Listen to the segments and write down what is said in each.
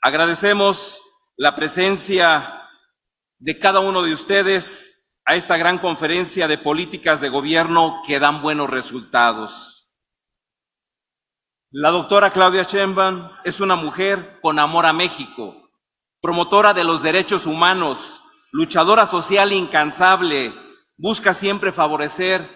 Agradecemos la presencia de cada uno de ustedes a esta gran conferencia de políticas de gobierno que dan buenos resultados. La doctora Claudia Sheinbaum es una mujer con amor a México, promotora de los derechos humanos, luchadora social incansable, busca siempre favorecer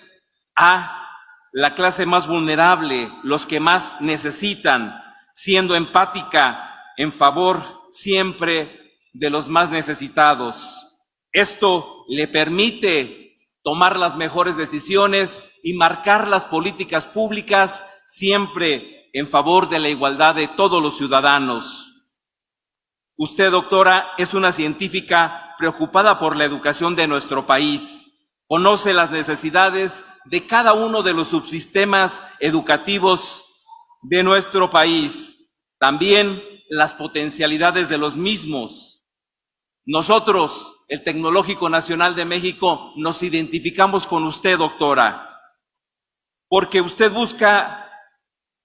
a la clase más vulnerable, los que más necesitan, siendo empática en favor siempre de los más necesitados. Esto le permite tomar las mejores decisiones y marcar las políticas públicas siempre en favor de la igualdad de todos los ciudadanos. Usted, doctora, es una científica preocupada por la educación de nuestro país. Conoce las necesidades de cada uno de los subsistemas educativos de nuestro país, también las potencialidades de los mismos. Nosotros, el Tecnológico Nacional de México, nos identificamos con usted, doctora, porque usted busca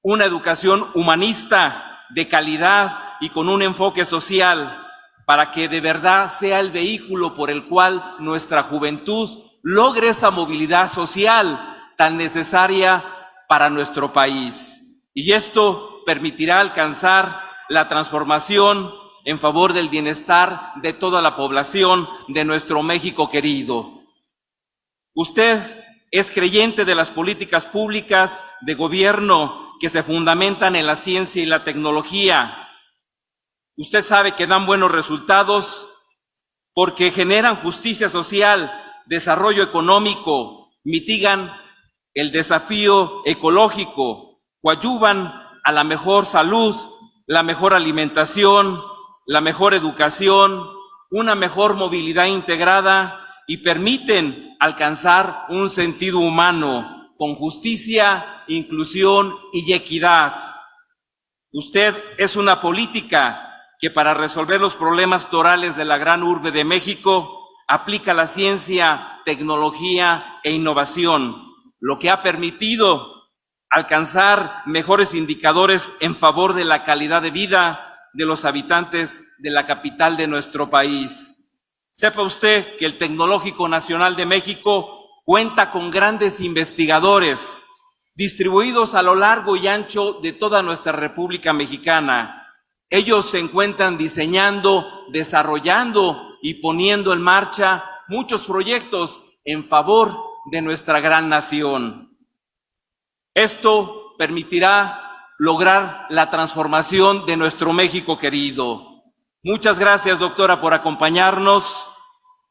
una educación humanista, de calidad y con un enfoque social, para que de verdad sea el vehículo por el cual nuestra juventud logre esa movilidad social tan necesaria para nuestro país. Y esto permitirá alcanzar la transformación en favor del bienestar de toda la población de nuestro México querido. Usted es creyente de las políticas públicas de gobierno que se fundamentan en la ciencia y la tecnología. Usted sabe que dan buenos resultados porque generan justicia social, desarrollo económico, mitigan el desafío ecológico, coadyuvan a la mejor salud, la mejor alimentación, la mejor educación, una mejor movilidad integrada y permiten alcanzar un sentido humano con justicia, inclusión y equidad. Usted es una política que para resolver los problemas torales de la gran urbe de México aplica la ciencia, tecnología e innovación, lo que ha permitido alcanzar mejores indicadores en favor de la calidad de vida de los habitantes de la capital de nuestro país. Sepa usted que el Tecnológico Nacional de México cuenta con grandes investigadores distribuidos a lo largo y ancho de toda nuestra República Mexicana. Ellos se encuentran diseñando, desarrollando y poniendo en marcha muchos proyectos en favor de nuestra gran nación. Esto permitirá lograr la transformación de nuestro México querido. Muchas gracias, doctora, por acompañarnos.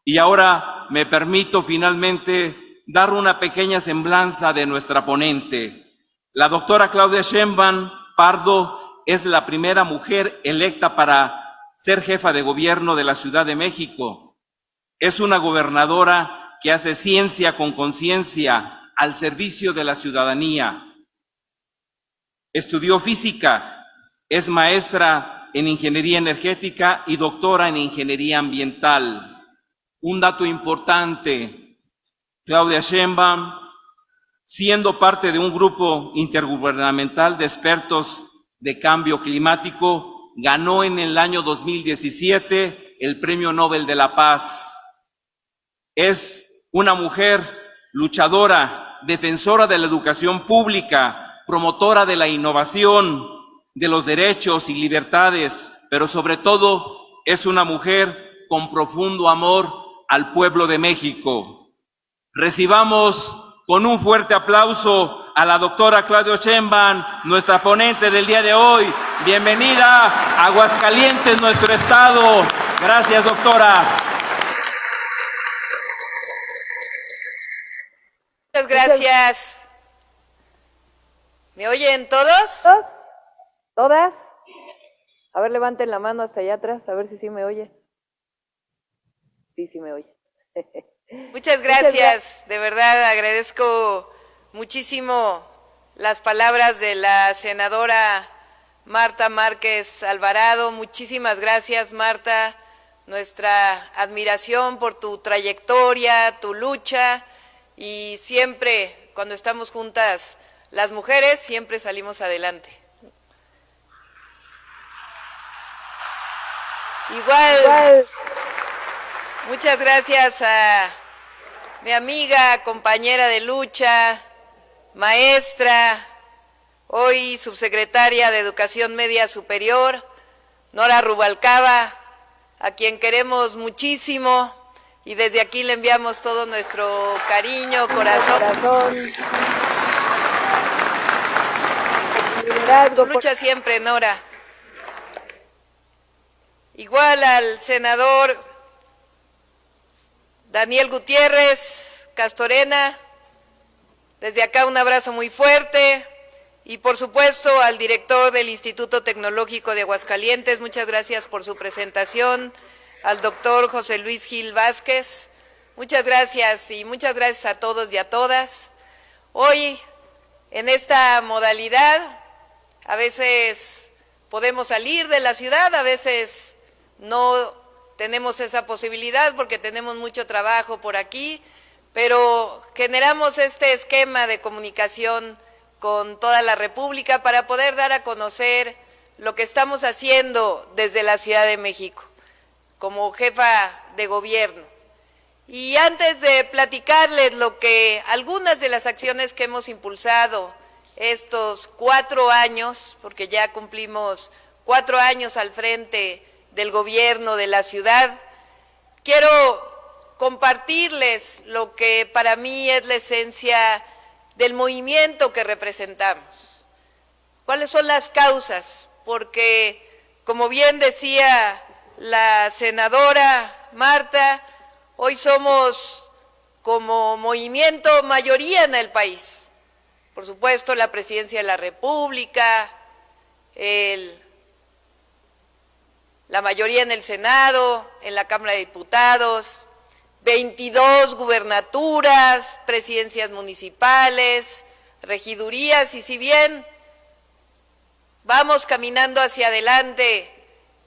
Y ahora me permito finalmente dar una pequeña semblanza de nuestra ponente. La doctora Claudia Sheinbaum Pardo es la primera mujer electa para ser jefa de gobierno de la Ciudad de México. Es una gobernadora que hace ciencia con conciencia al servicio de la ciudadanía. Estudió física, es maestra en ingeniería energética y doctora en ingeniería ambiental. Un dato importante, Claudia Sheinbaum, siendo parte de un grupo intergubernamental de expertos de cambio climático, ganó en el año 2017 el Premio Nobel de la Paz. Es una mujer luchadora, defensora de la educación pública, promotora de la innovación, de los derechos y libertades, pero sobre todo es una mujer con profundo amor al pueblo de México. Recibamos con un fuerte aplauso a la doctora Claudia Sheinbaum, nuestra ponente del día de hoy. Bienvenida a Aguascalientes, nuestro estado. Gracias, doctora. Muchas gracias. ¿Me oyen todos? ¿Todas? A ver, levanten la mano hasta allá atrás, a ver si sí me oye. Sí, sí me oye. Muchas gracias. De verdad agradezco muchísimo las palabras de la senadora Marta Márquez Alvarado. Muchísimas gracias, Marta. Nuestra admiración por tu trayectoria, tu lucha, y siempre cuando estamos juntas las mujeres siempre salimos adelante. Igual, muchas gracias a mi amiga, compañera de lucha, maestra, hoy subsecretaria de Educación Media Superior, Nora Rubalcaba, a quien queremos muchísimo y desde aquí le enviamos todo nuestro cariño, corazón. Tu lucha siempre, Nora. Igual al senador Daniel Gutiérrez Castorena, desde acá un abrazo muy fuerte, y por supuesto al director del Instituto Tecnológico de Aguascalientes, muchas gracias por su presentación, al doctor José Luis Gil Vázquez, muchas gracias y muchas gracias a todos y a todas. Hoy, en esta modalidad, a veces podemos salir de la ciudad, a veces no tenemos esa posibilidad porque tenemos mucho trabajo por aquí, pero generamos este esquema de comunicación con toda la República para poder dar a conocer lo que estamos haciendo desde la Ciudad de México, como jefa de gobierno. Y antes de platicarles algunas de las acciones que hemos impulsado estos 4 años, porque ya cumplimos 4 años al frente del gobierno de la ciudad, quiero compartirles lo que para mí es la esencia del movimiento que representamos. ¿Cuáles son las causas? Porque, como bien decía la senadora Marta, hoy somos como movimiento mayoría en el país. Por supuesto, la Presidencia de la República, la mayoría en el Senado, en la Cámara de Diputados, 22 gubernaturas, presidencias municipales, regidurías, y si bien vamos caminando hacia adelante,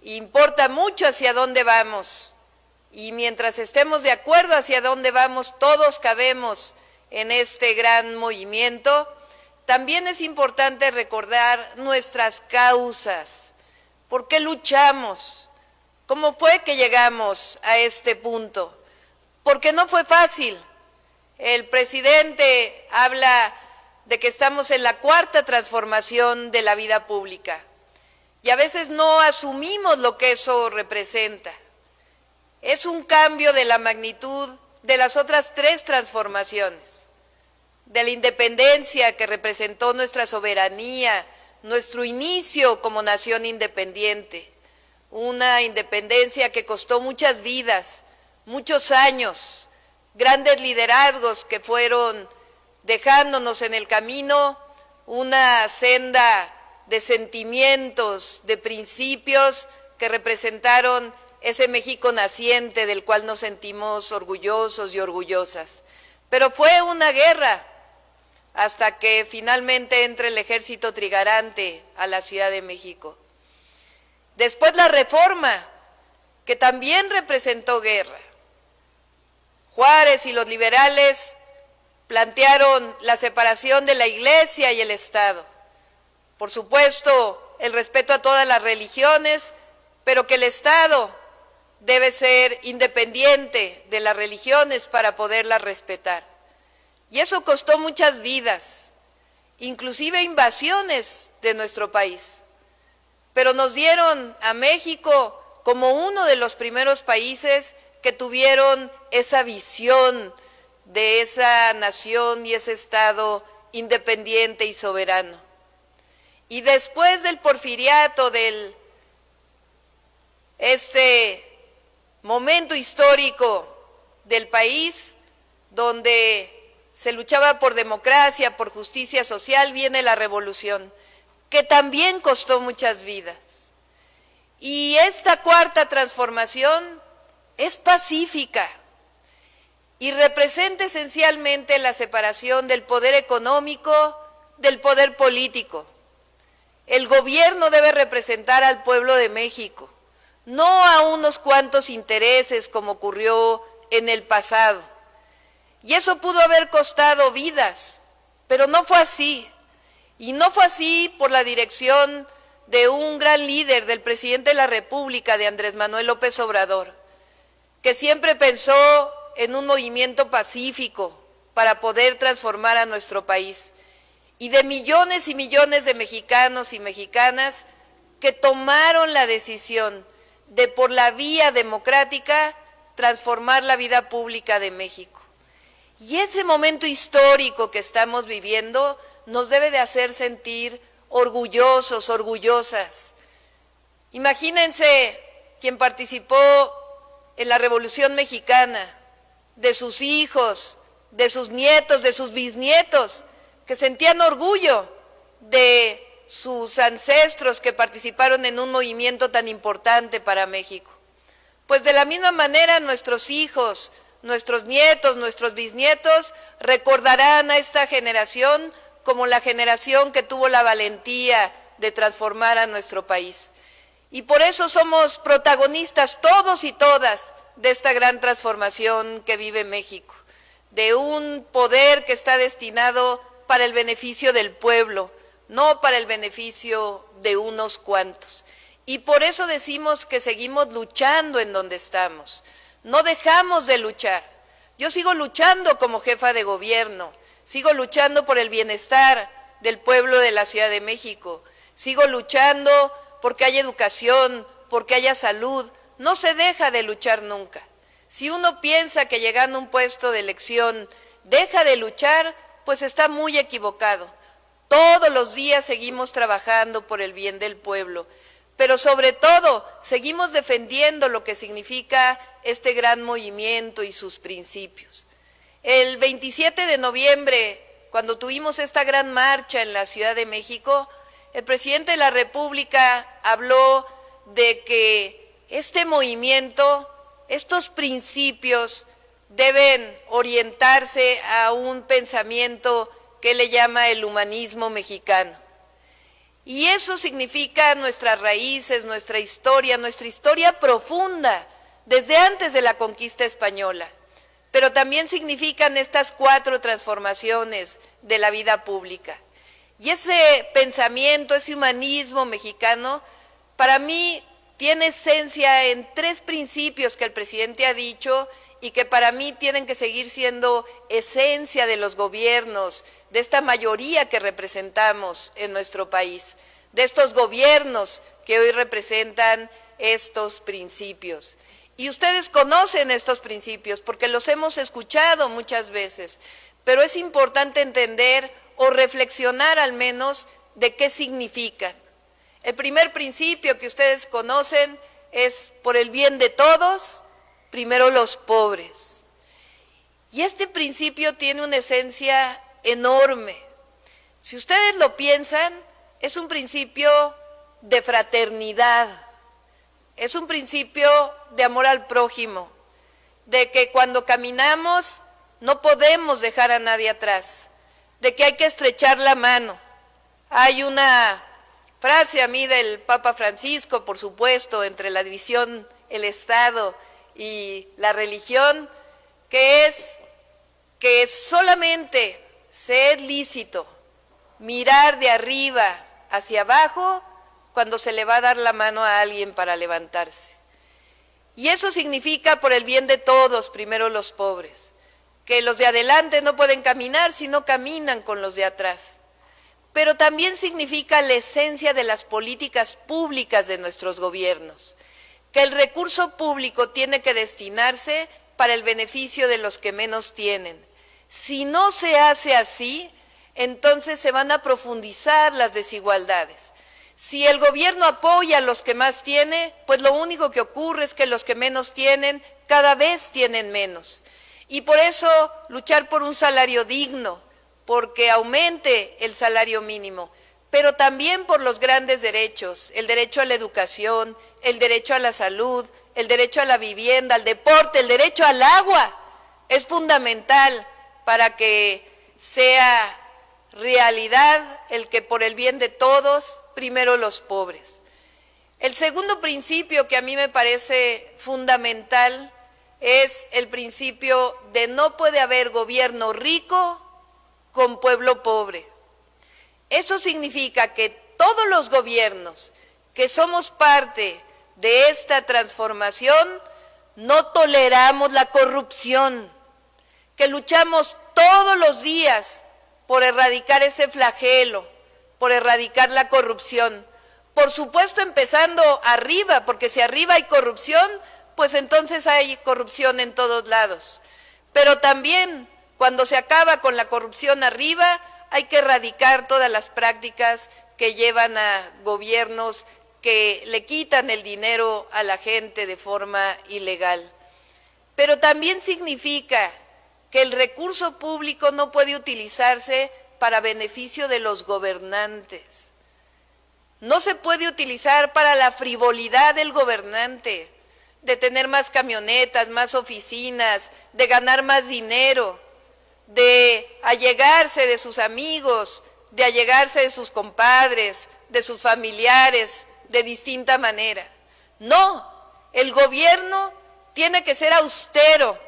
importa mucho hacia dónde vamos, y mientras estemos de acuerdo hacia dónde vamos, todos cabemos en este gran movimiento. También es importante recordar nuestras causas. ¿Por qué luchamos? ¿Cómo fue que llegamos a este punto? Porque no fue fácil. El presidente habla de que estamos en la 4ª transformación de la vida pública y a veces no asumimos lo que eso representa. Es un cambio de la magnitud de las otras 3 transformaciones, de la independencia que representó nuestra soberanía, nuestro inicio como nación independiente, una independencia que costó muchas vidas, muchos años, grandes liderazgos que fueron dejándonos en el camino una senda de sentimientos, de principios que representaron ese México naciente del cual nos sentimos orgullosos y orgullosas. Pero fue una guerra hasta que finalmente entra el ejército trigarante a la Ciudad de México. Después la Reforma, que también representó guerra. Juárez y los liberales plantearon la separación de la Iglesia y el Estado. Por supuesto, el respeto a todas las religiones, pero que el Estado debe ser independiente de las religiones para poderlas respetar. Y eso costó muchas vidas, inclusive invasiones de nuestro país. Pero nos dieron a México como uno de los primeros países que tuvieron esa visión de esa nación y ese Estado independiente y soberano. Y después del porfiriato, este momento histórico del país, donde se luchaba por democracia, por justicia social, viene la revolución, que también costó muchas vidas. Y esta 4ª transformación es pacífica y representa esencialmente la separación del poder económico del poder político. El gobierno debe representar al pueblo de México, no a unos cuantos intereses como ocurrió en el pasado. Y eso pudo haber costado vidas, pero no fue así. Y no fue así por la dirección de un gran líder, del presidente de la República, de Andrés Manuel López Obrador, que siempre pensó en un movimiento pacífico para poder transformar a nuestro país, y de millones y millones de mexicanos y mexicanas que tomaron la decisión de, por la vía democrática, transformar la vida pública de México. Y ese momento histórico que estamos viviendo nos debe de hacer sentir orgullosos, orgullosas. Imagínense quien participó en la Revolución Mexicana, de sus hijos, de sus nietos, de sus bisnietos, que sentían orgullo de sus ancestros que participaron en un movimiento tan importante para México. Pues de la misma manera nuestros hijos, nuestros nietos, nuestros bisnietos recordarán a esta generación como la generación que tuvo la valentía de transformar a nuestro país. Y por eso somos protagonistas todos y todas de esta gran transformación que vive México, de un poder que está destinado para el beneficio del pueblo, no para el beneficio de unos cuantos. Y por eso decimos que seguimos luchando en donde estamos. No dejamos de luchar. Yo sigo luchando como jefa de gobierno, sigo luchando por el bienestar del pueblo de la Ciudad de México, sigo luchando porque haya educación, porque haya salud. No se deja de luchar nunca. Si uno piensa que llegando a un puesto de elección deja de luchar, pues está muy equivocado. Todos los días seguimos trabajando por el bien del pueblo, pero sobre todo seguimos defendiendo lo que significa este gran movimiento y sus principios. El 27 de noviembre, cuando tuvimos esta gran marcha en la Ciudad de México, el presidente de la República habló de que este movimiento, estos principios deben orientarse a un pensamiento que le llama el humanismo mexicano. Y eso significa nuestras raíces, nuestra historia profunda, desde antes de la conquista española. Pero también significan estas 4 transformaciones de la vida pública. Y ese pensamiento, ese humanismo mexicano, para mí tiene esencia en 3 principios que el presidente ha dicho y que para mí tienen que seguir siendo esencia de los gobiernos, de esta mayoría que representamos en nuestro país, de estos gobiernos que hoy representan estos principios. Y ustedes conocen estos principios porque los hemos escuchado muchas veces, pero es importante entender o reflexionar al menos de qué significan. El primer principio que ustedes conocen es por el bien de todos, primero los pobres. Y este principio tiene una esencia enorme. Si ustedes lo piensan, es un principio de fraternidad, es un principio de amor al prójimo, de que cuando caminamos no podemos dejar a nadie atrás, de que hay que estrechar la mano. Hay una frase a mí del Papa Francisco, por supuesto, entre la división, el Estado y la religión, que es que solamente se es lícito mirar de arriba hacia abajo cuando se le va a dar la mano a alguien para levantarse. Y eso significa por el bien de todos, primero los pobres, que los de adelante no pueden caminar si no caminan con los de atrás. Pero también significa la esencia de las políticas públicas de nuestros gobiernos, que el recurso público tiene que destinarse para el beneficio de los que menos tienen. Si no se hace así, entonces se van a profundizar las desigualdades. Si el gobierno apoya a los que más tiene, pues lo único que ocurre es que los que menos tienen cada vez tienen menos. Y por eso luchar por un salario digno, porque aumente el salario mínimo, pero también por los grandes derechos, el derecho a la educación, el derecho a la salud, el derecho a la vivienda, al deporte, el derecho al agua, es fundamental para que sea realidad el que por el bien de todos, primero los pobres. El segundo principio que a mí me parece fundamental es el principio de no puede haber gobierno rico con pueblo pobre. Eso significa que todos los gobiernos que somos parte de esta transformación, no toleramos la corrupción, que luchamos todos los días por erradicar ese flagelo, por erradicar la corrupción. Por supuesto, empezando arriba, porque si arriba hay corrupción, pues entonces hay corrupción en todos lados. Pero también, cuando se acaba con la corrupción arriba, hay que erradicar todas las prácticas que llevan a gobiernos que le quitan el dinero a la gente de forma ilegal. Pero también significa que el recurso público no puede utilizarse para beneficio de los gobernantes. No se puede utilizar para la frivolidad del gobernante, de tener más camionetas, más oficinas, de ganar más dinero, de allegarse de sus amigos, de allegarse de sus compadres, de sus familiares, de distinta manera. No, el gobierno tiene que ser austero,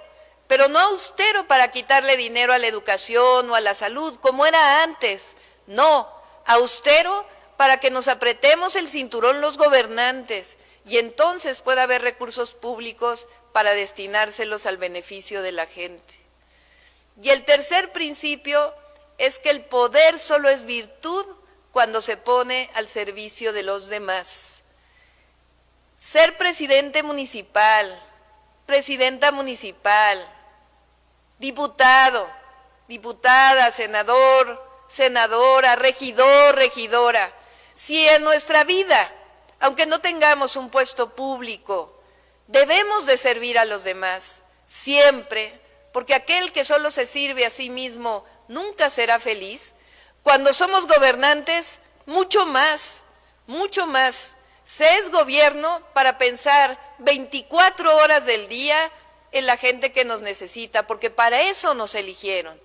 pero no austero para quitarle dinero a la educación o a la salud, como era antes. No, austero para que nos apretemos el cinturón los gobernantes y entonces pueda haber recursos públicos para destinárselos al beneficio de la gente. Y el tercer principio es que el poder solo es virtud cuando se pone al servicio de los demás. Ser presidente municipal, presidenta municipal, diputado, diputada, senador, senadora, regidor, regidora, si en nuestra vida, aunque no tengamos un puesto público, debemos de servir a los demás, siempre, porque aquel que solo se sirve a sí mismo nunca será feliz. Cuando somos gobernantes, mucho más, mucho más. Se es gobierno para pensar 24 horas del día en la gente que nos necesita, porque para eso nos eligieron.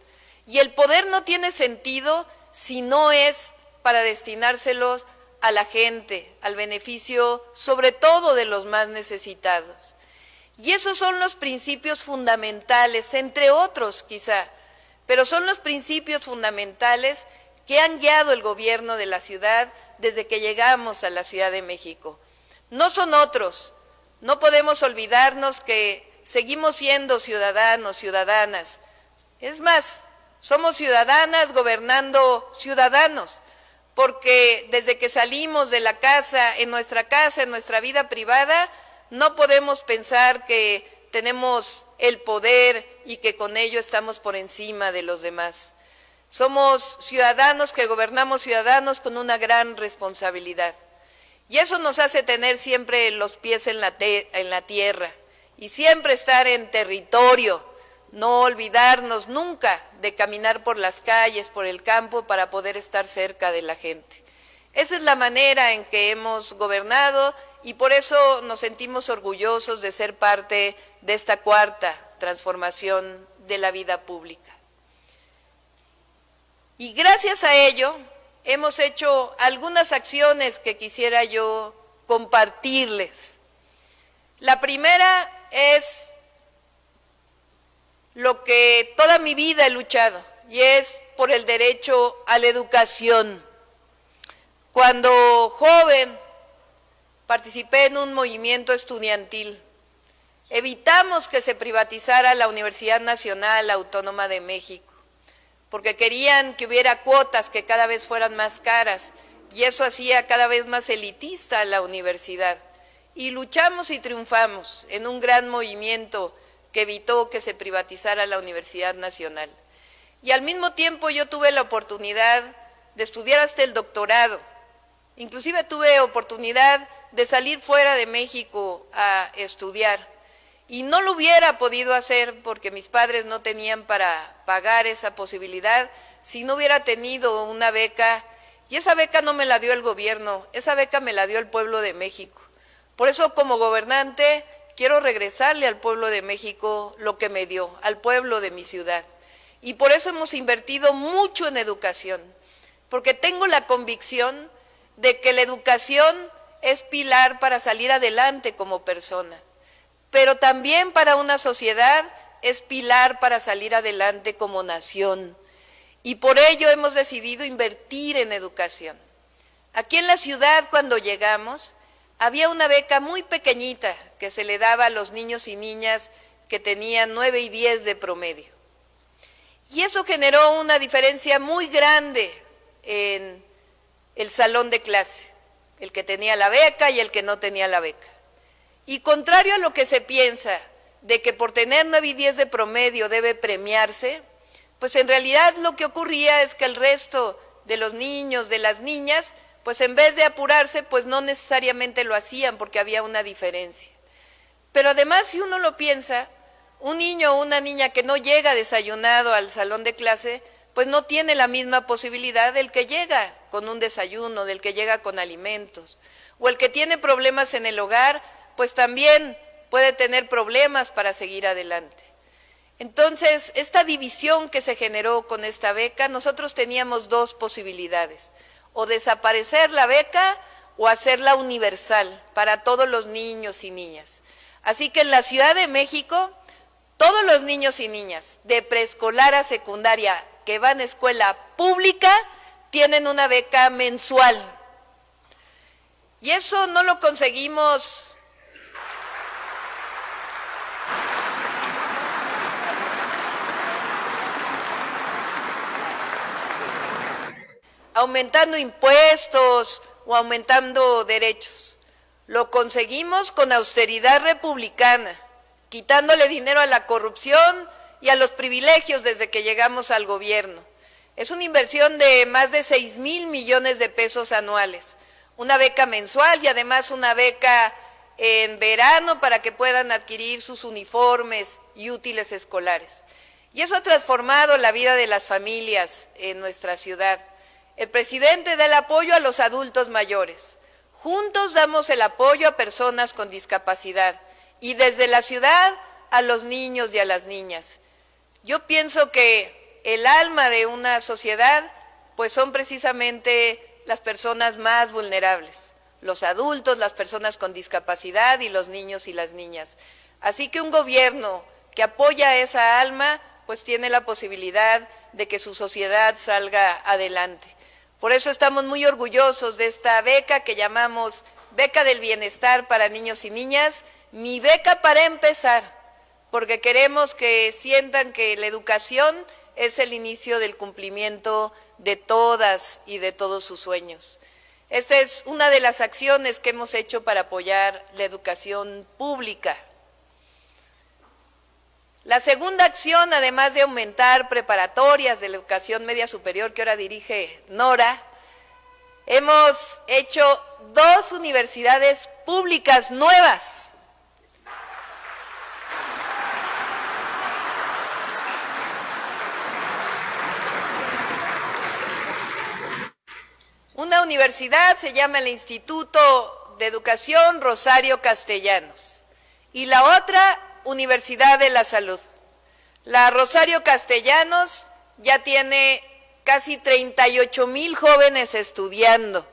Y el poder no tiene sentido si no es para destinárselos a la gente, al beneficio sobre todo de los más necesitados. Y esos son los principios fundamentales, entre otros quizá, pero son los principios fundamentales que han guiado el gobierno de la ciudad desde que llegamos a la Ciudad de México. No son otros, no podemos olvidarnos que seguimos siendo ciudadanos, ciudadanas. Es más, somos ciudadanas gobernando ciudadanos, porque desde que salimos de la casa, en nuestra vida privada, no podemos pensar que tenemos el poder y que con ello estamos por encima de los demás. Somos ciudadanos que gobernamos ciudadanos con una gran responsabilidad. Y eso nos hace tener siempre los pies en la tierra y siempre estar en territorio, no olvidarnos nunca de caminar por las calles, por el campo, para poder estar cerca de la gente. Esa es la manera en que hemos gobernado y por eso nos sentimos orgullosos de ser parte de esta cuarta transformación de la vida pública. Y gracias a ello hemos hecho algunas acciones que quisiera yo compartirles. La primera es lo que toda mi vida he luchado, y es por el derecho a la educación. Cuando joven participé en un movimiento estudiantil. Evitamos que se privatizara la Universidad Nacional Autónoma de México, porque querían que hubiera cuotas que cada vez fueran más caras, y eso hacía cada vez más elitista la universidad. Y luchamos y triunfamos en un gran movimiento que evitó que se privatizara la Universidad Nacional. Y al mismo tiempo yo tuve la oportunidad de estudiar hasta el doctorado. Inclusive tuve oportunidad de salir fuera de México a estudiar. Y no lo hubiera podido hacer porque mis padres no tenían para pagar esa posibilidad si no hubiera tenido una beca. Y esa beca no me la dio el gobierno, esa beca me la dio el pueblo de México. Por eso, como gobernante, quiero regresarle al pueblo de México lo que me dio, al pueblo de mi ciudad. Y por eso hemos invertido mucho en educación, porque tengo la convicción de que la educación es pilar para salir adelante como persona, pero también para una sociedad es pilar para salir adelante como nación. Y por ello hemos decidido invertir en educación. Aquí en la ciudad, cuando llegamos, había una beca muy pequeñita que se le daba a los niños y niñas que tenían 9 y 10 de promedio. Y eso generó una diferencia muy grande en el salón de clase, el que tenía la beca y el que no tenía la beca. Y contrario a lo que se piensa, de que por tener 9 y 10 de promedio debe premiarse, pues en realidad lo que ocurría es que el resto de los niños, de las niñas, pues en vez de apurarse, pues no necesariamente lo hacían porque había una diferencia. Pero además, si uno lo piensa, un niño o una niña que no llega desayunado al salón de clase, pues no tiene la misma posibilidad del que llega con un desayuno, del que llega con alimentos. O el que tiene problemas en el hogar, pues también puede tener problemas para seguir adelante. Entonces, esta división que se generó con esta beca, nosotros teníamos dos posibilidades: o desaparecer la beca o hacerla universal para todos los niños y niñas. Así que en la Ciudad de México, todos los niños y niñas de preescolar a secundaria que van a escuela pública tienen una beca mensual. Y eso no lo conseguimos aumentando impuestos o aumentando derechos. Lo conseguimos con austeridad republicana, quitándole dinero a la corrupción y a los privilegios desde que llegamos al gobierno. Es una inversión de más de 6,000 millones de pesos anuales, una beca mensual y además una beca en verano para que puedan adquirir sus uniformes y útiles escolares. Y eso ha transformado la vida de las familias en nuestra ciudad. El presidente da el apoyo a los adultos mayores. Juntos damos el apoyo a personas con discapacidad y desde la ciudad a los niños y a las niñas. Yo pienso que el alma de una sociedad pues son precisamente las personas más vulnerables, los adultos, las personas con discapacidad y los niños y las niñas. Así que un gobierno que apoya a esa alma pues tiene la posibilidad de que su sociedad salga adelante. Por eso estamos muy orgullosos de esta beca que llamamos Beca del Bienestar para Niños y Niñas, mi beca para empezar, porque queremos que sientan que la educación es el inicio del cumplimiento de todas y de todos sus sueños. Esta es una de las acciones que hemos hecho para apoyar la educación pública. La segunda acción, además de aumentar preparatorias de la educación media superior que ahora dirige Nora, hemos hecho 2 universidades públicas nuevas. Una universidad se llama el Instituto de Educación Rosario Castellanos y la otra Universidad de la Salud. La Rosario Castellanos ya tiene casi 38,000 jóvenes estudiando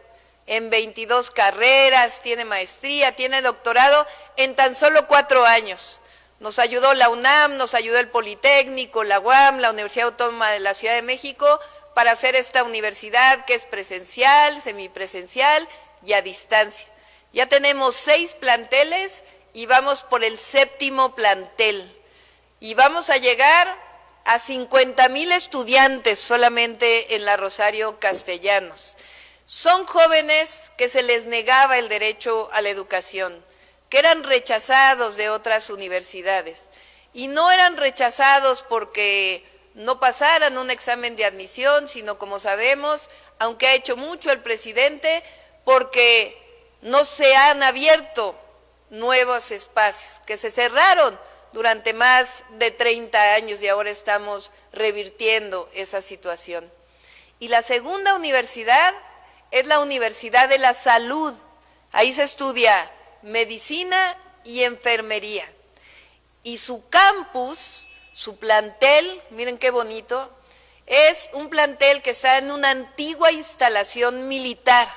en 22 carreras, tiene maestría, tiene doctorado en tan solo 4 años. Nos ayudó la UNAM, nos ayudó el Politécnico, la UAM, la Universidad Autónoma de la Ciudad de México para hacer esta universidad que es presencial, semipresencial y a distancia. Ya tenemos 6 planteles y vamos por el 7º plantel. Y vamos a llegar a 50,000 estudiantes solamente en la Rosario Castellanos. Son jóvenes que se les negaba el derecho a la educación, que eran rechazados de otras universidades. Y no eran rechazados porque no pasaran un examen de admisión, sino como sabemos, aunque ha hecho mucho el presidente, porque no se han abierto nuevos espacios, que se cerraron durante más de 30 años y ahora estamos revirtiendo esa situación. Y la segunda universidad es la Universidad de la Salud. Ahí se estudia medicina y enfermería. Y su campus, su plantel, miren qué bonito, es un plantel que está en una antigua instalación militar.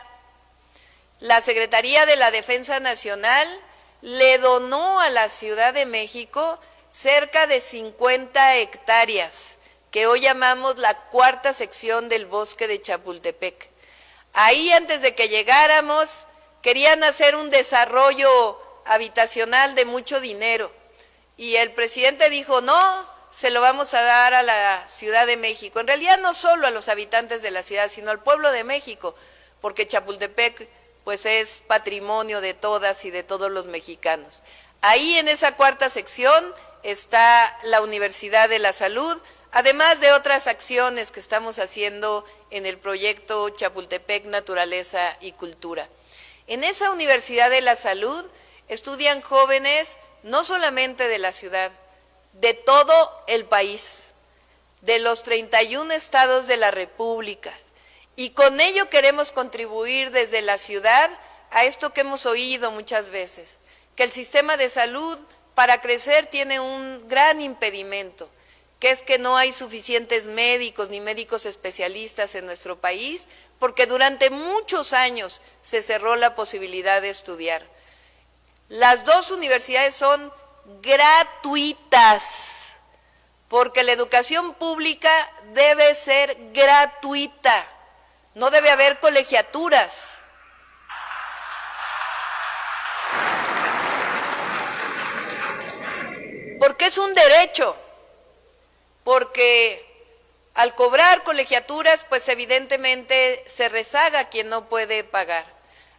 La Secretaría de la Defensa Nacional le donó a la Ciudad de México cerca de 50 hectáreas, que hoy llamamos la 4ª sección del bosque de Chapultepec. Ahí, antes de que llegáramos, querían hacer un desarrollo habitacional de mucho dinero y el presidente dijo, no, se lo vamos a dar a la Ciudad de México. En realidad no solo a los habitantes de la ciudad, sino al pueblo de México, porque Chapultepec pues es patrimonio de todas y de todos los mexicanos. Ahí en esa cuarta sección está la Universidad de la Salud, además de otras acciones que estamos haciendo en el proyecto Chapultepec Naturaleza y Cultura. En esa Universidad de la Salud estudian jóvenes no solamente de la ciudad, de todo el país, de los 31 estados de la República. Y con ello queremos contribuir desde la ciudad a esto que hemos oído muchas veces, que el sistema de salud para crecer tiene un gran impedimento, que es que no hay suficientes médicos ni médicos especialistas en nuestro país, porque durante muchos años se cerró la posibilidad de estudiar. Las dos universidades son gratuitas, porque la educación pública debe ser gratuita, no debe haber colegiaturas. Porque es un derecho, porque al cobrar colegiaturas, pues evidentemente se rezaga quien no puede pagar.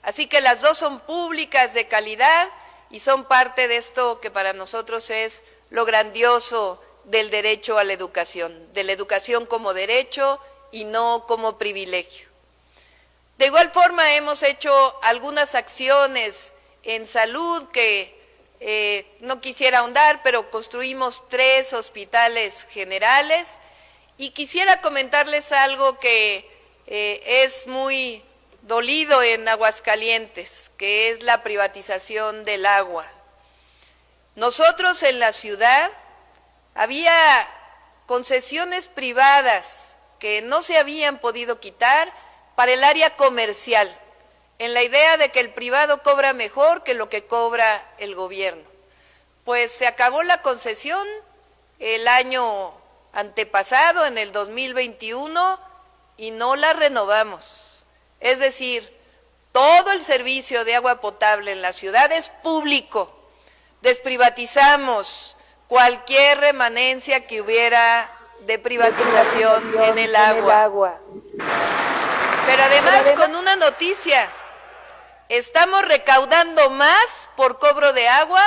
Así que las dos son públicas de calidad y son parte de esto que para nosotros es lo grandioso del derecho a la educación, de la educación como derecho y no como privilegio. De igual forma hemos hecho algunas acciones en salud que no quisiera ahondar, pero construimos 3 hospitales generales y quisiera comentarles algo que es muy dolido en Aguascalientes, que es la privatización del agua. Nosotros en la ciudad había concesiones privadas que no se habían podido quitar para el área comercial, en la idea de que el privado cobra mejor que lo que cobra el gobierno. Pues se acabó la concesión el año antepasado, en el 2021, y no la renovamos. Es decir, todo el servicio de agua potable en la ciudad es público. Desprivatizamos cualquier remanencia que hubiera de privatización en el agua. Pero además con una noticia, estamos recaudando más por cobro de agua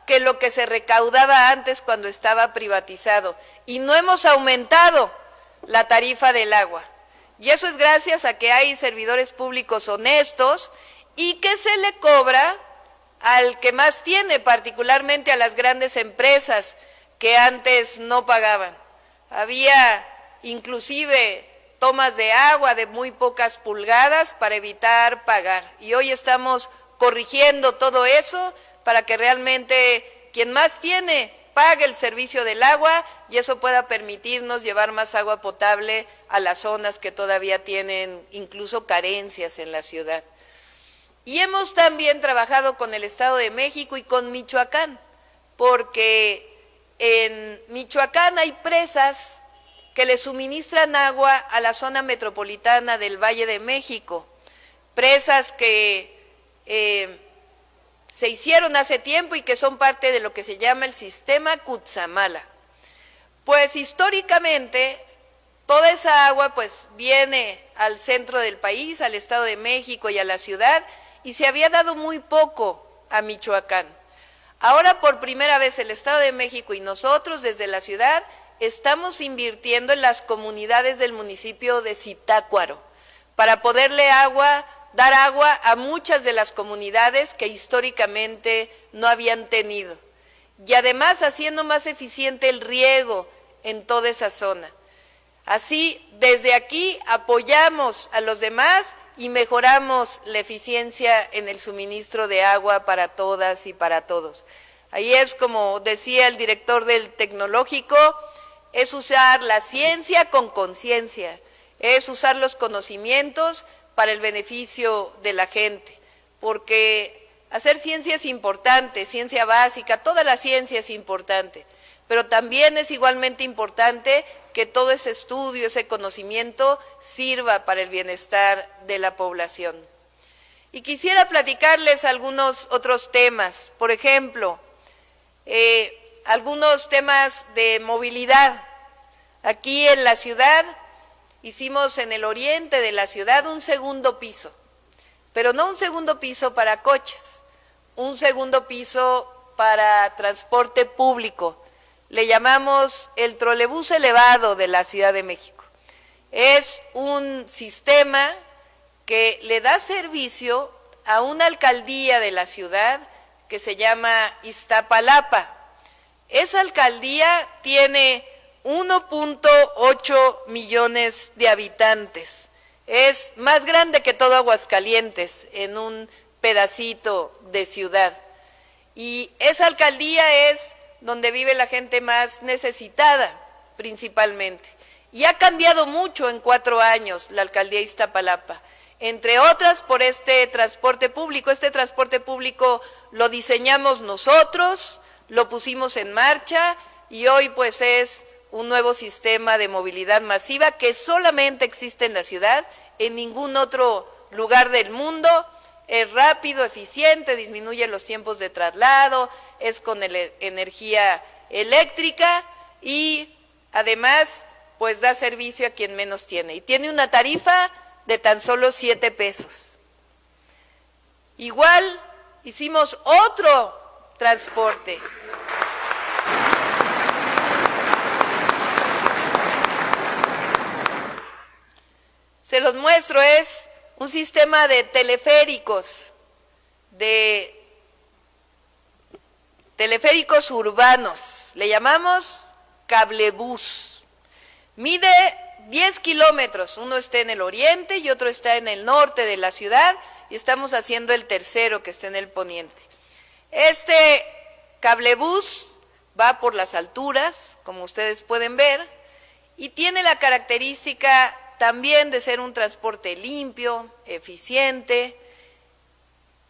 que lo que se recaudaba antes cuando estaba privatizado. Y no hemos aumentado la tarifa del agua. Y eso es gracias a que hay servidores públicos honestos y que se le cobra al que más tiene, particularmente a las grandes empresas que antes no pagaban. Había inclusive tomas de agua de muy pocas pulgadas para evitar pagar. Y hoy estamos corrigiendo todo eso para que realmente quien más tiene pague el servicio del agua y eso pueda permitirnos llevar más agua potable a las zonas que todavía tienen incluso carencias en la ciudad. Y hemos también trabajado con el Estado de México y con Michoacán, porque en Michoacán hay presas que le suministran agua a la zona metropolitana del Valle de México, presas que se hicieron hace tiempo y que son parte de lo que se llama el sistema Cutzamala. Pues históricamente toda esa agua pues viene al centro del país, al Estado de México y a la ciudad, y se había dado muy poco a Michoacán. Ahora por primera vez el Estado de México y nosotros desde la ciudad estamos invirtiendo en las comunidades del municipio de Zitácuaro para poderle dar agua a muchas de las comunidades que históricamente no habían tenido. Y además haciendo más eficiente el riego en toda esa zona. Así, desde aquí apoyamos a los demás y mejoramos la eficiencia en el suministro de agua para todas y para todos. Ahí es como decía el director del Tecnológico, es usar la ciencia con conciencia, es usar los conocimientos para el beneficio de la gente, porque hacer ciencia es importante, ciencia básica, toda la ciencia es importante, pero también es igualmente importante que todo ese estudio, ese conocimiento sirva para el bienestar de la población. Y quisiera platicarles algunos otros temas, por ejemplo, algunos temas de movilidad. Aquí en la ciudad, hicimos en el oriente de la ciudad un segundo piso, pero no un segundo piso para coches, un segundo piso para transporte público. Le llamamos el trolebús elevado de la Ciudad de México. Es un sistema que le da servicio a una alcaldía de la ciudad que se llama Iztapalapa. Esa alcaldía tiene 1.8 millones de habitantes. Es más grande que todo Aguascalientes en un pedacito de ciudad. Y esa alcaldía es donde vive la gente más necesitada, principalmente. Y ha cambiado mucho en 4 años la alcaldía de Iztapalapa, entre otras por este transporte público. Este transporte público lo diseñamos nosotros, lo pusimos en marcha y hoy pues es un nuevo sistema de movilidad masiva que solamente existe en la ciudad, en ningún otro lugar del mundo. Es rápido, eficiente, disminuye los tiempos de traslado, es con energía eléctrica y además pues da servicio a quien menos tiene. Y tiene una tarifa de tan solo 7 pesos. Igual hicimos otro transporte. Se los muestro, es un sistema de teleféricos urbanos, le llamamos cablebús. Mide 10 kilómetros, uno está en el oriente y otro está en el norte de la ciudad y estamos haciendo el tercero que está en el poniente. Este cablebús va por las alturas, como ustedes pueden ver, y tiene la característica también de ser un transporte limpio, eficiente.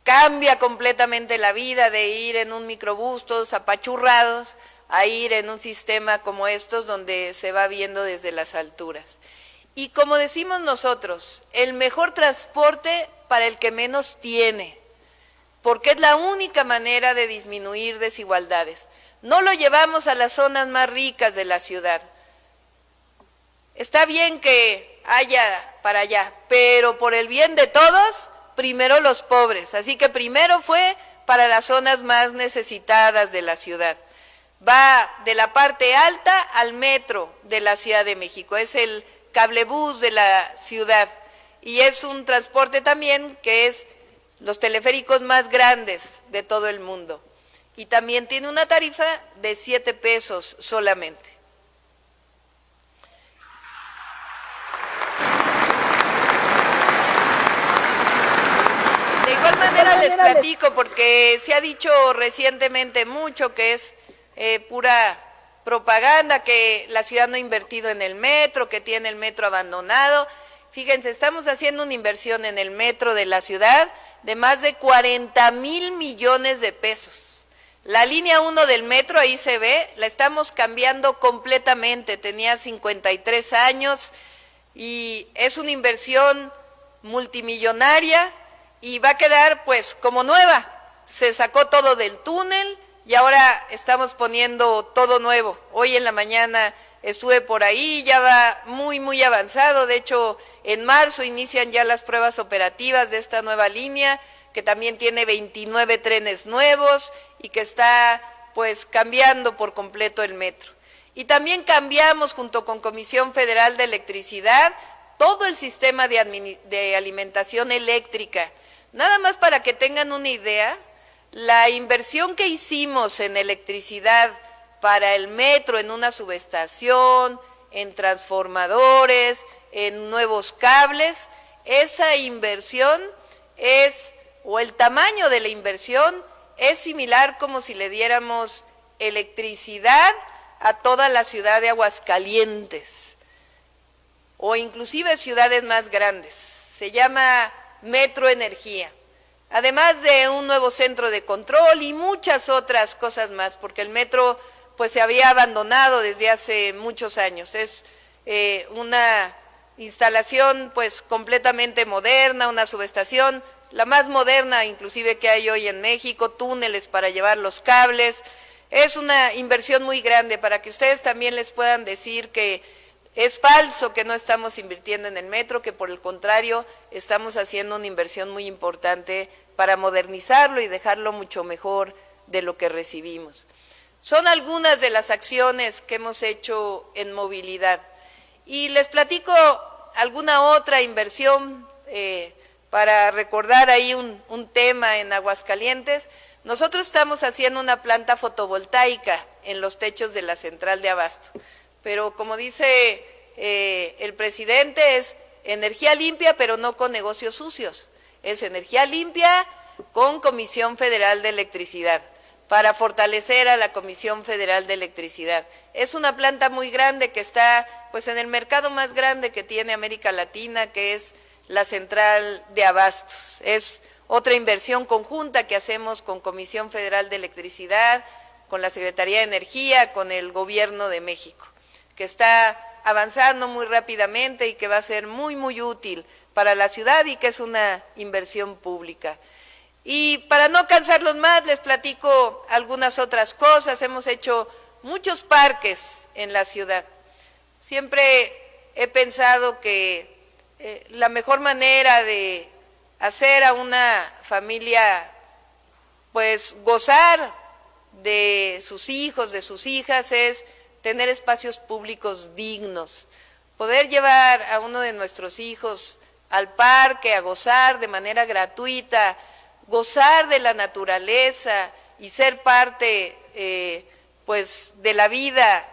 Cambia completamente la vida de ir en un microbús todos apachurrados a ir en un sistema como estos donde se va viendo desde las alturas. Y como decimos nosotros, el mejor transporte para el que menos tiene, porque es la única manera de disminuir desigualdades. No lo llevamos a las zonas más ricas de la ciudad. Está bien que haya para allá, pero por el bien de todos, primero los pobres. Así que primero fue para las zonas más necesitadas de la ciudad. Va de la parte alta al metro de la Ciudad de México. Es el cablebús de la ciudad y es un transporte también que es los teleféricos más grandes de todo el mundo. Y también tiene una tarifa de 7 pesos solamente. De igual manera les platico, porque se ha dicho recientemente mucho que es pura propaganda, que la ciudad no ha invertido en el metro, que tiene el metro abandonado. Fíjense, estamos haciendo una inversión en el metro de la ciudad de más de 40,000 millones de pesos. La línea 1 del metro, ahí se ve, la estamos cambiando completamente, tenía 53 años y es una inversión multimillonaria y va a quedar pues como nueva. Se sacó todo del túnel y ahora estamos poniendo todo nuevo. Hoy en la mañana estuve por ahí, ya va muy avanzado. De hecho, en marzo inician ya las pruebas operativas de esta nueva línea, que también tiene 29 trenes nuevos y que está pues cambiando por completo el metro. Y también cambiamos junto con Comisión Federal de Electricidad todo el sistema de alimentación eléctrica. Nada más para que tengan una idea, la inversión que hicimos en electricidad para el metro, en una subestación, en transformadores, en nuevos cables, esa inversión o el tamaño de la inversión es similar como si le diéramos electricidad a toda la ciudad de Aguascalientes, o inclusive ciudades más grandes. Se llama Metro Energía. Además de un nuevo centro de control y muchas otras cosas más, porque el metro pues se había abandonado desde hace muchos años. Es una instalación pues completamente moderna, una subestación la más moderna inclusive que hay hoy en México, túneles para llevar los cables. Es una inversión muy grande para que ustedes también les puedan decir que es falso que no estamos invirtiendo en el metro, que por el contrario estamos haciendo una inversión muy importante para modernizarlo y dejarlo mucho mejor de lo que recibimos. Son algunas de las acciones que hemos hecho en movilidad. Y les platico alguna otra inversión para recordar ahí un tema en Aguascalientes. Nosotros estamos haciendo una planta fotovoltaica en los techos de la central de abasto, pero como dice el presidente, es energía limpia, pero no con negocios sucios. Es energía limpia con Comisión Federal de Electricidad, para fortalecer a la Comisión Federal de Electricidad. Es una planta muy grande que está pues en el mercado más grande que tiene América Latina, que es la central de abastos. Es otra inversión conjunta que hacemos con Comisión Federal de Electricidad, con la Secretaría de Energía, con el Gobierno de México, que está avanzando muy rápidamente y que va a ser muy, muy útil para la ciudad y que es una inversión pública. Y para no cansarlos más, les platico algunas otras cosas. Hemos hecho muchos parques en la ciudad. Siempre he pensado que la mejor manera de hacer a una familia pues gozar de sus hijos, de sus hijas, es tener espacios públicos dignos, poder llevar a uno de nuestros hijos al parque a gozar de manera gratuita, gozar de la naturaleza y ser parte pues de la vida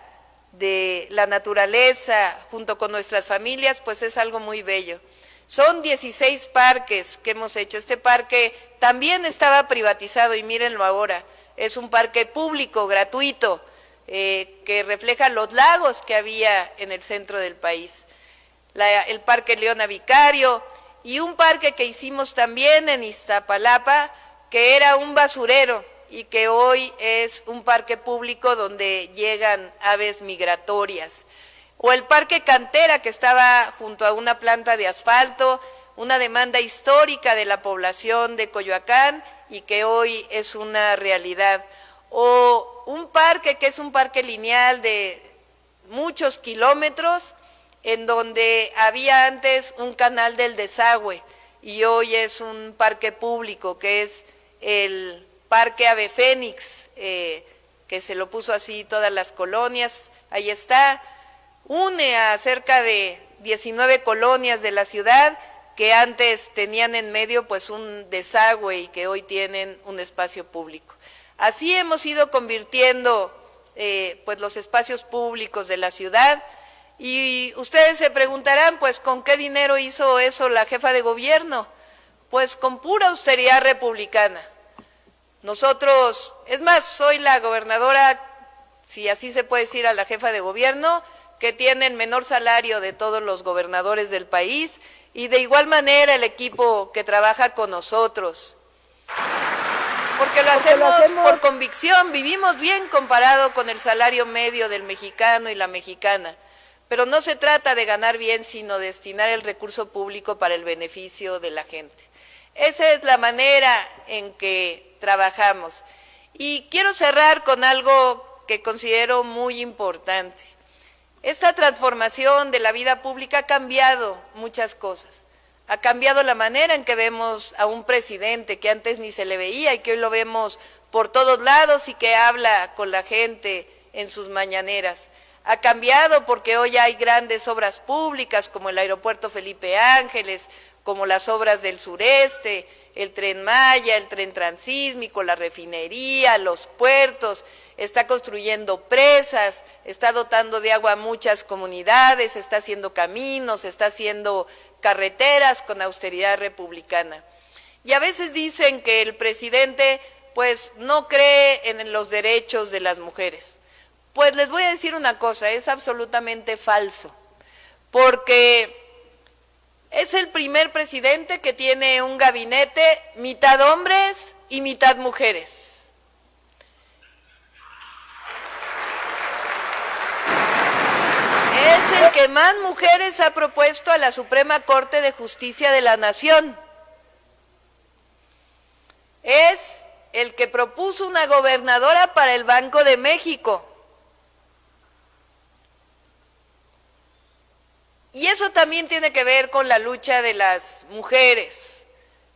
de la naturaleza junto con nuestras familias, pues es algo muy bello. Son 16 parques que hemos hecho. Este parque también estaba privatizado y mírenlo ahora, es un parque público, gratuito, que refleja los lagos que había en el centro del país. El Parque Leona Vicario y un parque que hicimos también en Iztapalapa, que era un basurero y que hoy es un parque público donde llegan aves migratorias. O el Parque Cantera, que estaba junto a una planta de asfalto, una demanda histórica de la población de Coyoacán y que hoy es una realidad. O un parque que es un parque lineal de muchos kilómetros, en donde había antes un canal del desagüe y hoy es un parque público, que es el Parque Ave Fénix, que se lo puso así todas las colonias. Ahí está, une a cerca de 19 colonias de la ciudad que antes tenían en medio pues un desagüe y que hoy tienen un espacio público. Así hemos ido convirtiendo pues los espacios públicos de la ciudad. Y ustedes se preguntarán, pues, ¿con qué dinero hizo eso la jefa de gobierno? Pues con pura austeridad republicana. Nosotros, es más, soy la gobernadora, si así se puede decir, a la jefa de gobierno, que tiene el menor salario de todos los gobernadores del país, y de igual manera el equipo que trabaja con nosotros. Porque lo hacemos por convicción, vivimos bien comparado con el salario medio del mexicano y la mexicana. Pero no se trata de ganar bien, sino destinar el recurso público para el beneficio de la gente. Esa es la manera en que trabajamos. Y quiero cerrar con algo que considero muy importante. Esta transformación de la vida pública ha cambiado muchas cosas. Ha cambiado la manera en que vemos a un presidente que antes ni se le veía y que hoy lo vemos por todos lados y que habla con la gente en sus mañaneras. Ha cambiado porque hoy hay grandes obras públicas como el aeropuerto Felipe Ángeles, como las obras del sureste, el Tren Maya, el tren transísmico, la refinería, los puertos, está construyendo presas, está dotando de agua a muchas comunidades, está haciendo caminos, está haciendo carreteras con austeridad republicana. Y a veces dicen que el presidente pues no cree en los derechos de las mujeres. Pues les voy a decir una cosa, es absolutamente falso, porque es el primer presidente que tiene un gabinete mitad hombres y mitad mujeres. Es el que más mujeres ha propuesto a la Suprema Corte de Justicia de la Nación. es el que propuso una gobernadora para el Banco de México. Y eso también tiene que ver con la lucha de las mujeres,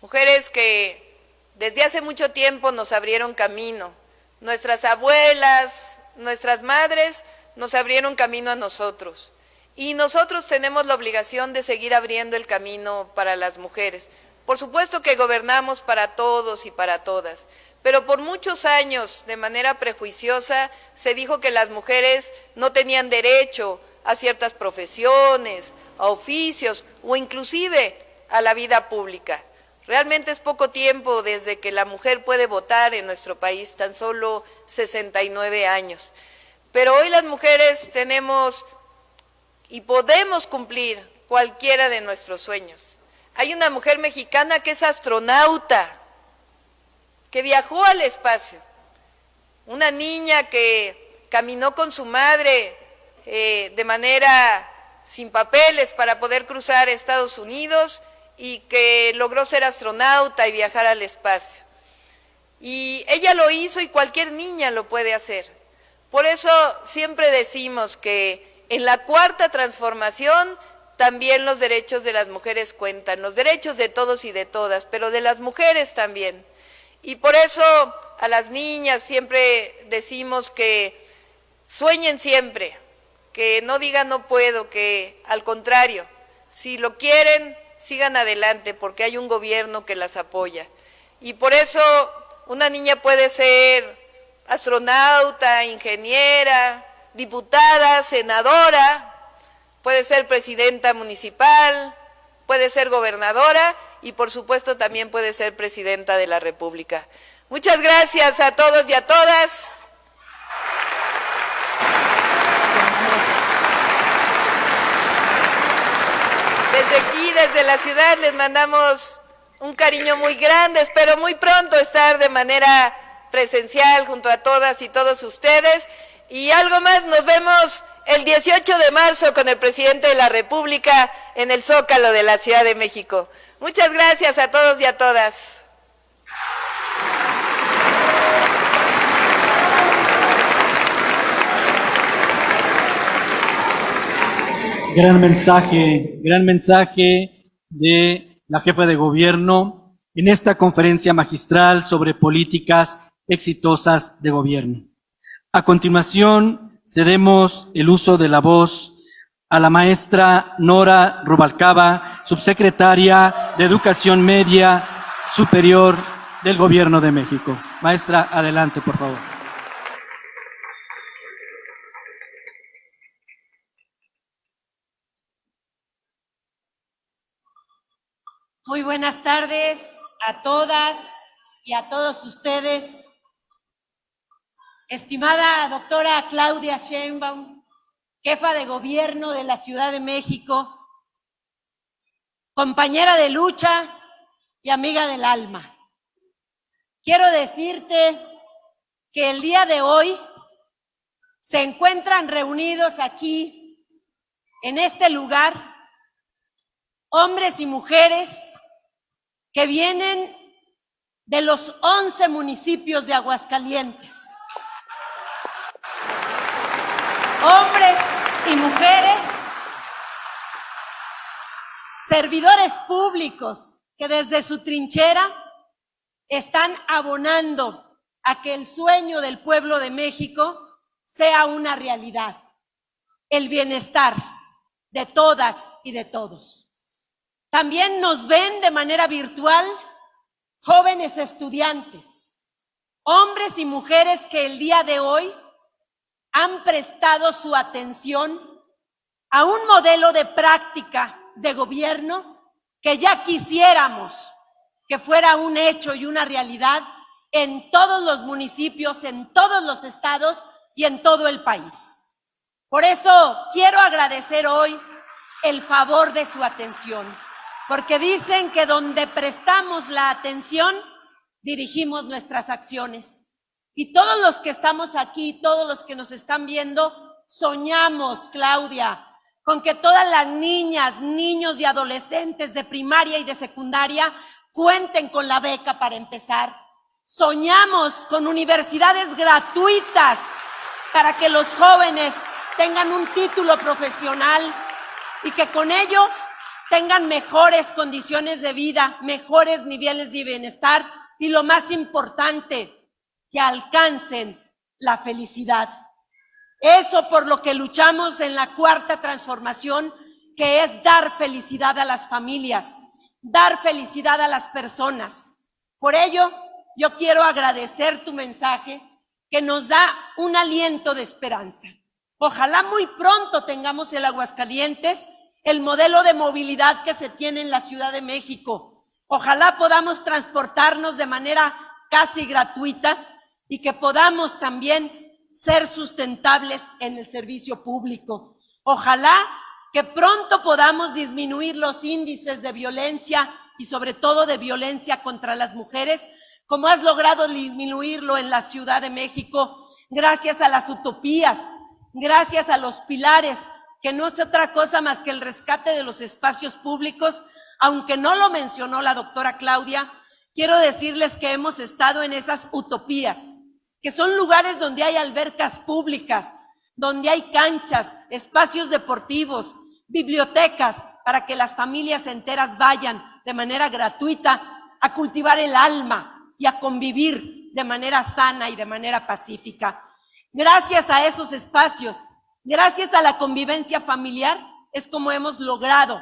mujeres que desde hace mucho tiempo nos abrieron camino. Nuestras abuelas, nuestras madres nos abrieron camino a nosotros. Y nosotros tenemos la obligación de seguir abriendo el camino para las mujeres. Por supuesto que gobernamos para todos y para todas, pero por muchos años, de manera prejuiciosa, se dijo que las mujeres no tenían derecho a ciertas profesiones, a oficios o inclusive a la vida pública. Realmente es poco tiempo desde que la mujer puede votar en nuestro país, tan solo 69 años. Pero hoy las mujeres tenemos y podemos cumplir cualquiera de nuestros sueños. Hay una mujer mexicana que es astronauta, que viajó al espacio. Una niña que caminó con su madre de manera sin papeles para poder cruzar Estados Unidos y que logró ser astronauta y viajar al espacio. Y ella lo hizo y cualquier niña lo puede hacer. Por eso siempre decimos que en la cuarta transformación también los derechos de las mujeres cuentan, los derechos de todos y de todas, pero de las mujeres también. Y por eso a las niñas siempre decimos que sueñen siempre, que no digan no puedo, que al contrario, si lo quieren, sigan adelante porque hay un gobierno que las apoya. Y por eso una niña puede ser astronauta, ingeniera, diputada, senadora, puede ser presidenta municipal, puede ser gobernadora y por supuesto también puede ser presidenta de la República. Muchas gracias a todos y a todas. Desde aquí, desde la ciudad, les mandamos un cariño muy grande. Espero muy pronto estar de manera presencial junto a todas y todos ustedes. Y algo más, nos vemos el 18 de marzo con el presidente de la República en el Zócalo de la Ciudad de México. Muchas gracias a todos y a todas. Gran mensaje de la jefa de gobierno en esta conferencia magistral sobre políticas exitosas de gobierno. A continuación, cedemos el uso de la voz a la maestra Nora Rubalcaba, subsecretaria de Educación Media Superior del Gobierno de México. Maestra, adelante, por favor. Muy buenas tardes a todas y a todos ustedes. Estimada doctora Claudia Sheinbaum, jefa de gobierno de la Ciudad de México, compañera de lucha y amiga del alma. Quiero decirte que el día de hoy se encuentran reunidos aquí, en este lugar, hombres y mujeres que vienen de los 11 municipios de Aguascalientes. Hombres y mujeres, servidores públicos que desde su trinchera están abonando a que el sueño del pueblo de México sea una realidad, el bienestar de todas y de todos. También nos ven de manera virtual jóvenes estudiantes, hombres y mujeres que el día de hoy han prestado su atención a un modelo de práctica de gobierno que ya quisiéramos que fuera un hecho y una realidad en todos los municipios, en todos los estados y en todo el país. Por eso quiero agradecer hoy el favor de su atención, porque dicen que donde prestamos la atención, dirigimos nuestras acciones. Y todos los que estamos aquí, todos los que nos están viendo, soñamos, Claudia, con que todas las niñas, niños y adolescentes de primaria y de secundaria cuenten con la beca para empezar, Soñamos con universidades gratuitas para que los jóvenes tengan un título profesional y que con ello tengan mejores condiciones de vida, mejores niveles de bienestar y lo más importante, que alcancen la felicidad. Eso por lo que luchamos en la cuarta transformación, que es dar felicidad a las familias, dar felicidad a las personas. Por ello, yo quiero agradecer tu mensaje que nos da un aliento de esperanza. Ojalá muy pronto tengamos en Aguascalientes el modelo de movilidad que se tiene en la Ciudad de México. Ojalá podamos transportarnos de manera casi gratuita y que podamos también ser sustentables en el servicio público. Ojalá que pronto podamos disminuir los índices de violencia y sobre todo de violencia contra las mujeres, como has logrado disminuirlo en la Ciudad de México, gracias a las utopías, gracias a los pilares, que no es otra cosa más que el rescate de los espacios públicos. Aunque no lo mencionó la doctora Claudia, quiero decirles que hemos estado en esas utopías, que son lugares donde hay albercas públicas, donde hay canchas, espacios deportivos, bibliotecas, para que las familias enteras vayan de manera gratuita a cultivar el alma y a convivir de manera sana y de manera pacífica. Gracias a esos espacios, gracias a la convivencia familiar, es como hemos logrado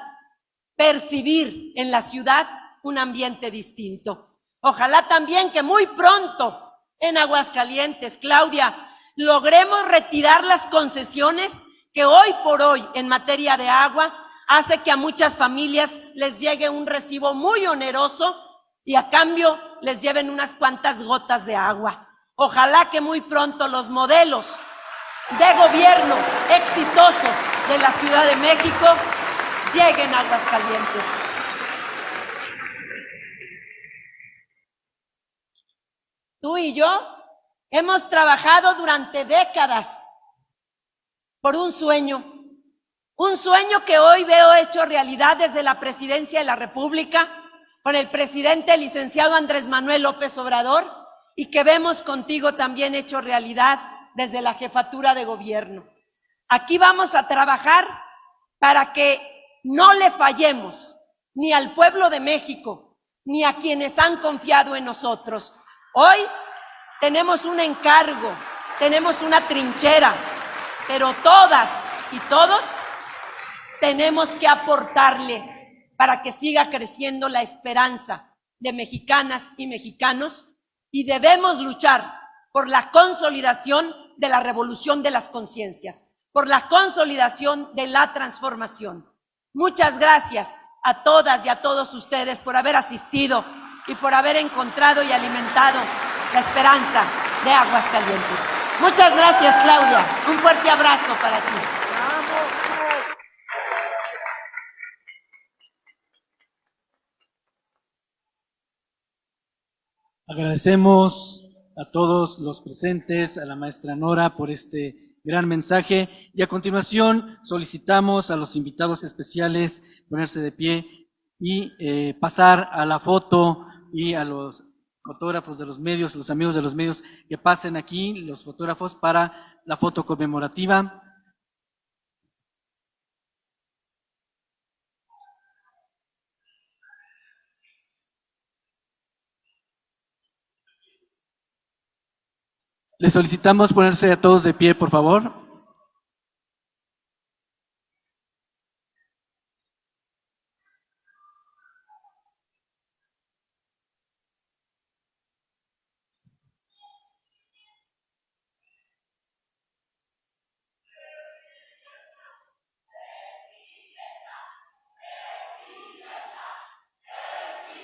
percibir en la ciudad un ambiente distinto. Ojalá también que muy pronto en Aguascalientes, Claudia, logremos retirar las concesiones que hoy por hoy en materia de agua hace que a muchas familias les llegue un recibo muy oneroso y a cambio les lleven unas cuantas gotas de agua. Ojalá que muy pronto los modelos de gobierno exitosos de la Ciudad de México lleguen a Aguascalientes. Tú y yo hemos trabajado durante décadas por un sueño que hoy veo hecho realidad desde la Presidencia de la República, con el presidente licenciado Andrés Manuel López Obrador, y que vemos contigo también hecho realidad desde la Jefatura de Gobierno. Aquí vamos a trabajar para que no le fallemos ni al pueblo de México, ni a quienes han confiado en nosotros. Hoy tenemos un encargo, tenemos una trinchera, pero todas y todos tenemos que aportarle para que siga creciendo la esperanza de mexicanas y mexicanos, y debemos luchar por la consolidación de la revolución de las conciencias, por la consolidación de la transformación. Muchas gracias a todas y a todos ustedes por haber asistido y por haber encontrado y alimentado la esperanza de Aguascalientes. Muchas gracias, Claudia. Un fuerte abrazo para ti. Agradecemos a todos los presentes, a la maestra Nora por este gran mensaje, y a continuación solicitamos a los invitados especiales ponerse de pie y pasar a la foto, y a los fotógrafos de los medios, los amigos de los medios, que pasen aquí, los fotógrafos, para la foto conmemorativa. Les solicitamos ponerse a todos de pie, por favor.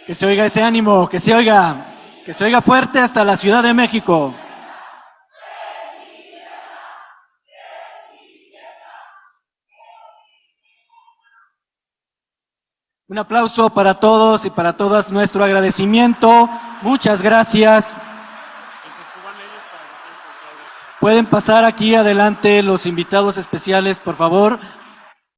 Que se oiga ese ánimo, que se oiga fuerte hasta la Ciudad de México. Un aplauso para todos y para todas, nuestro agradecimiento. Muchas gracias. Pueden pasar aquí adelante los invitados especiales, por favor.